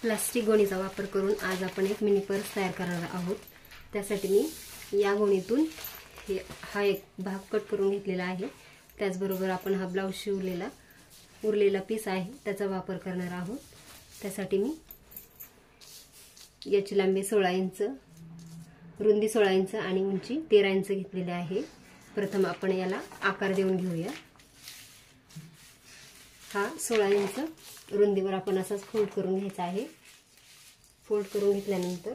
Plastic गोणीचा वापर करून आज आपण एक मिनी पर्स तयार करणार आहोत। त्यासाठी मी या गोणीतून हा एक भाग कट करून घेतलेला आहे। त्याचबरोबर आपण हा ब्लाउज शिवलेला उरलेला पीस आहे त्याचा वापर करणार आहोत। त्यासाठी मी याची लांबी 16 इंच, रुंदी 16 इंच आणि उंची 13 इंच घेतलेली आहे। प्रथम आपण याला आकार देऊन घेऊया। हा 16 इंच रुंदीवर आपण असाच फोल्ड करून घ्यायचा आहे। फोल्ड करून घेतल्यानंतर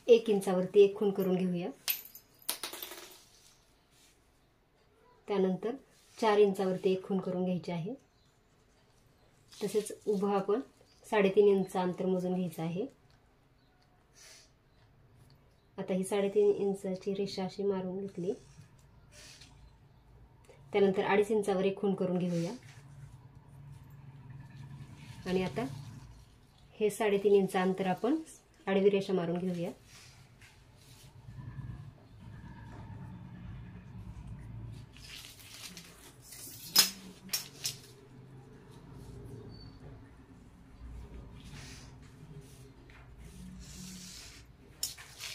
एक इंचावरती एक खूण करून घेऊया। त्यानंतर 4 इंचावरती एक खूण करून घ्यायची आहे। तसेच उभा आपण 3.5 इंच अंतर मोजून घ्यायचं आहे। आता ही 3.5 इंचाची रेषा अशी मारून घेतली। त्यानंतर 2.5 इंचावर एक खूण करून घेऊया आणि आता हे 3.5 इंच अंतर आपण आडवी रेषा मारून घेऊया।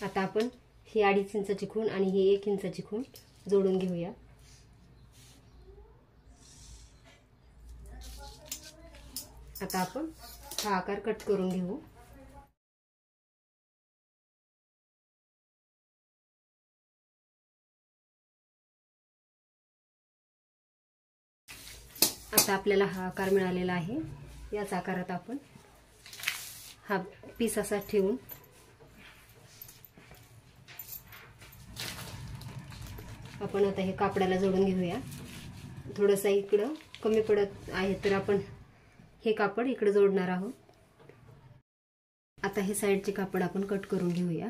आता आपण ही 2.5 इंचाची खूण आणि ही 1 इंचाची खूण जोडून घेऊया। आता आपण हा आकार कट करून घेऊ। आता आपल्याला हा आकार मिळालेला आहे। याच आकारात आपण हा पीस असा ठेवून आपण आता हे कापडाला जोडून घेऊया। थोडंसं इकडं कमी पडत आहे तर आपण हे कापड इकडे जोडणार आहोत। आता हे साइडचे कापड आपण कट करून घेऊया।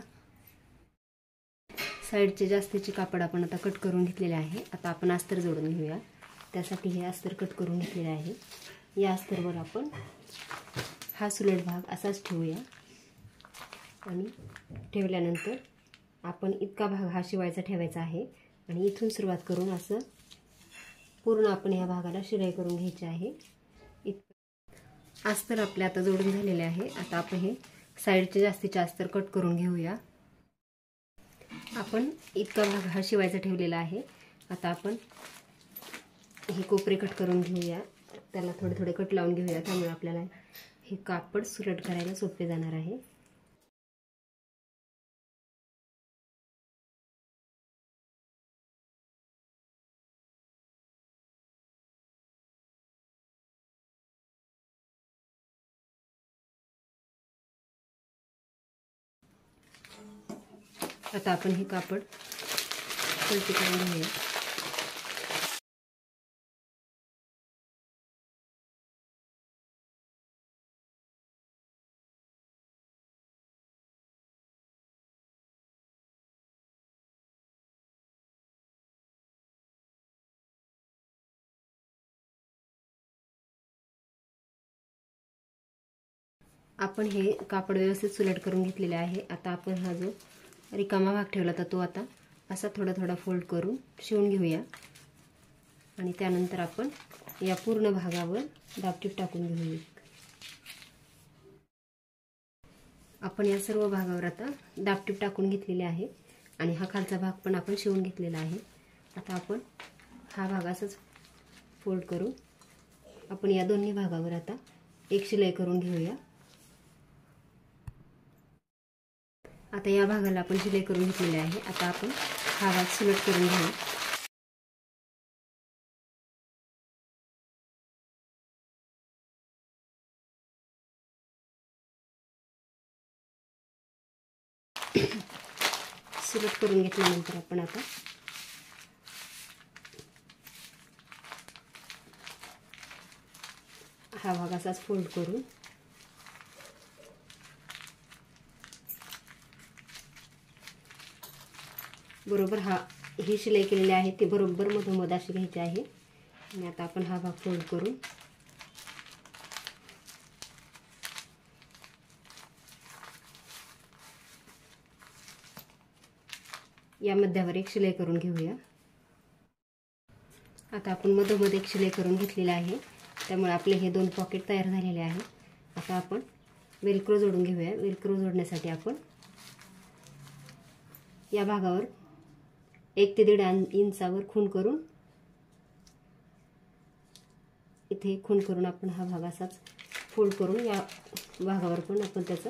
साइडचे जास्तीचे कापड आपण आता कट करून घेतलेले आहे। आता आपण अस्तर जोडून घेऊया। त्यासाठी हे अस्तर कट करून घेतलेले आहे। या अस्तरवर आपण हा सुलट भाग असाच ठेवूया आणि ठेवल्यानंतर आपण इतका भाग हा शिवायचा ठेवायचा आहे आणि इथून सुरुवात करून असं पूर्ण आपण या भागाला शिलाई करून घ्यायची आहे। अस्तर आपले आता जोडून झालेले आहे। आता आपण हे साइडचे जास्तीचे अस्तर कट करून घेऊया। आपण इतका भाग हा शिवायचा ठेवलेला आहे। आता आपण हे कोपरे कट करून घेऊया। त्याला थोडे थोडे कट लावून घेऊया, त्यामुळे आपल्याला हे कापड सुलट करायला सोपे जाणार आहे। आता आपण हे कापड पलटी करून घेऊया। आपण हे कापड व्यवस्थित सुलट करून घेतलेले आहे। आता आपण हा जो रिकामा भाग ठेवला होता तो आता असा थोडा थोडा फोल्ड करून शिवून घेऊया आणि त्यानंतर आपण या पूर्ण भागावर दाबटीप टाकून घेऊया। आपण या सर्व भागावर आता दाबटीप टाकून घेतलेले आहे आणि हा खालचा भाग पण आपण शिवून घेतलेला आहे। आता आपण हा भाग असाच फोल्ड करून आपण या दोन्ही भागावर आता एक शिलाई करून घेऊया। आता या भागाला आपण शिलाई करून घेतलेली आहे। आता आपण हा भाग सुलट करून घेऊ। सुलट करून घेतल्यानंतर आपण आता हा भाग असाच फोल्ड करून बरोबर ही शिलाई केलेली आहे ती बरोबर मधोमध अशी घ्यायची आहे आणि आता आपण हा भाग फोल्ड करून या मध्यावर एक शिलाई करून घेऊया। आता आपण मधोमध एक शिलाई करून घेतलेली आहे, त्यामुळे आपले हे 2 पॉकेट तयार झालेले आहे. आता आपण वेलक्रो जोडून घेऊया. वेलक्रो जोडण्यासाठी आपण या भागावर 1 ते 1.5 इंचावर खूण करून इथे खूण करून आपण हा भाग असाच फोल्ड करून या भागावर पण आपण त्याचा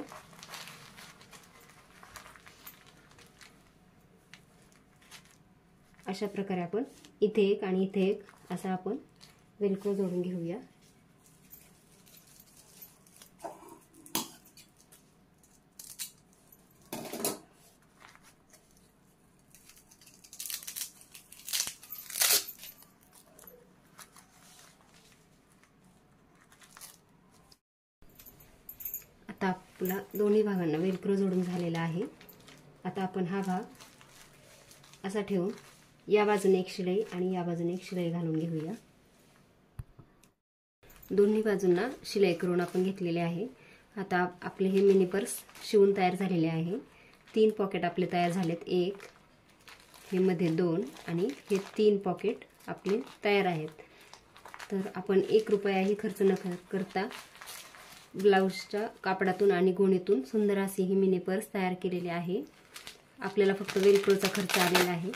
अशा प्रकारे आपण इथे एक आणि इथे एक असा आपण वेलक्रो जोडून घेऊया. आता आपला दोन्ही भागांना वेलक्रो जोडून झालेला आहे. आता आपण हा भाग असा ठेवून या बाजूने एक शिलाई आणि या बाजूने एक शिलाई घालून घेऊया. दोन्ही बाजूंना शिलाई करून आपण घेतलेले आहे. आता आपले हे मिनी पर्स शिवून तयार झालेले आहे. 3 पॉकेट आपले तयार झालेत. 1 हे मध्ये 2 आणि हे 3 पॉकेट आपले तयार आहेत. तर आपण 1 रुपयाही खर्च न करता ब्लाऊजच्या कापडातून आणि गोणीतून सुंदर अशी ही मिनी पर्स तयार केलेली आहे. आपल्याला फक्त वेलक्रोचा खर्च आलेला आहे.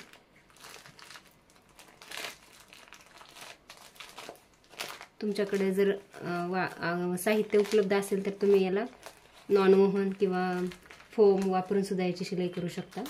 तुमच्याकडे जर साहित्य उपलब्ध असेल तर तुम्ही याला नॉनमोहन किंवा फोम वापरून सुद्धा याची शिलाई करू शकता.